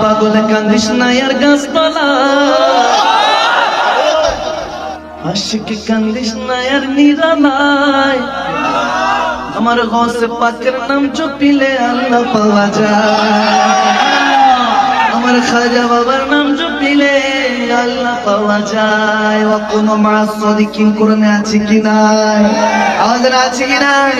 পাগল কান্দিস না আর গাছতলা, আশিক কান্দিস না আর নিরালায়, আমার গৌসে পাকের নাম জপিলে আল্লাহ পাওয়া যায়, আমার খাজা বাবার নাম জপিলে আল্লাহ পাওয়া যায়। ও কোন মাসদিকিন কোরআনে আছে কি নাই? আমাদের আছে কি নাই?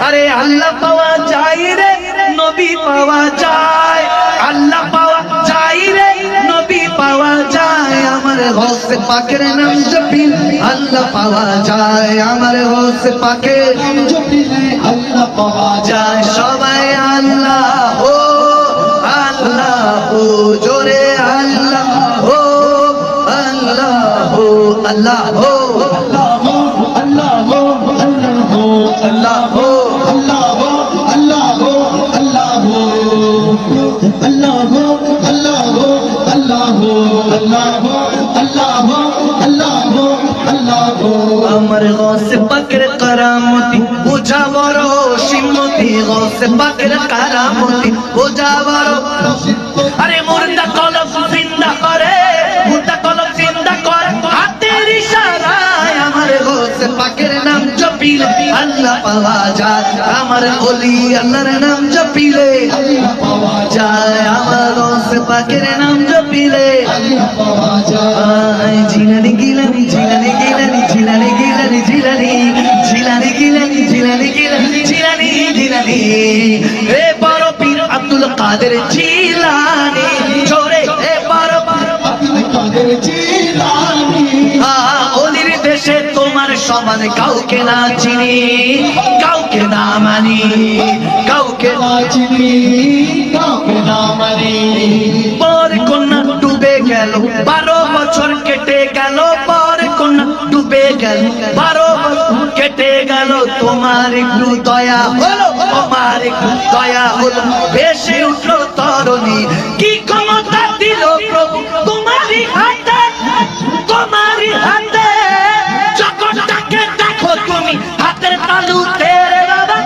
আরে আল্লাহ পাওয়া যায় রে, নবী পাওয়া যায়, আল্লাহ পাওয়া যায় রে, নবী পাওয়া যায়, আমার গৌসে পাকের নাম জপিলে আল্লাহ পাওয়া যায়, আমার গৌসে পাকের নাম জপিলে আল্লাহ পাওয়া যায়। সবাই আল্লাহ ও আল্লাহ ও জোরে আল্লাহ ও আল্লাহ ও আল্লাহ ও আল্লাহ ও আল্লাহ ও আল্লাহ ও আল্লাহ ও আল্লাহ ও আল্লাহ ও আল্লাহ ও আল্লাহ ও আল্লাহ ও আল্লাহ ও আল্লাহ ও আল্লাহ ও আল্লাহ ও আমার গৌসে পাকের কারামতি বুঝা বড় সিমতি, গৌসে পাকের কারামতি বুঝা বড়। আরে মুর্দা কলব জিন্দা করে, মুর্দা কলব জিন্দা করে হাতের ইশারায়, আমার গৌসে পাকের নাম জপিলে আল্লাহ পাওয়া যায়, আমার ওলি আল্লাহর নাম জপিলে আল্লাহ পাওয়া যায়, আমার গৌসে পাকের নাম জপিলে আল্লাহ পাওয়া যায়। জিলানি গিলানি জিলানি গিলানি জিলানি গিলানি জিলানি জিলানি গিলানি জিলানি গিলানি জিলানি জিলানি, হে বড় পীর আব্দুল কাদের জিলানি, জোরে হে বড় পীর আব্দুল কাদের জিলানি। ওলির দেশে তোমার সমান কাউকে না চিনি, কাউকে না মানি, কাউকে না চিনি, কাউকে না মানি। পর কন্যা ডুবে গেল, 12 বছর কেটে গেল, পর কন্যা ডুবে গেল, 12 বছর কেটে গেল, তোমার একটু দয়া হলো, তোমার একটু দয়া হলো, ভেসে উঠলো তরুণী, কি ক্ষমতা দিল প্রভু তোমারই হাতে, তোমারই হাতে, জগৎটাকে দেখো তুমি হাতের তালুতে রে বাবা,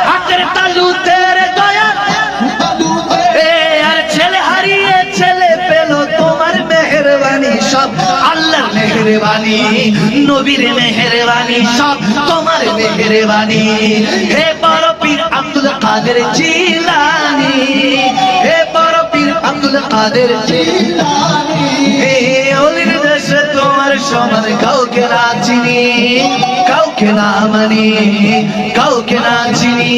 হাতের তালুতে রে দয়া, আর ছেলে হারিয়ে ছেলে পেল, তোমার মেহেরবানি সব আল্লাহর মেহেরবানি, নবীর মেহেরবানি সব তোমার মেহেরবানি। হে বড় পীর আব্দুল কাদের জিলানি, হে বড় পীর আব্দুল কাদের জিলানি, হে ওলির দেশে তোমার সমান কাউকে না চিনি, কাউকে না মানি, কাউকে না চিনি।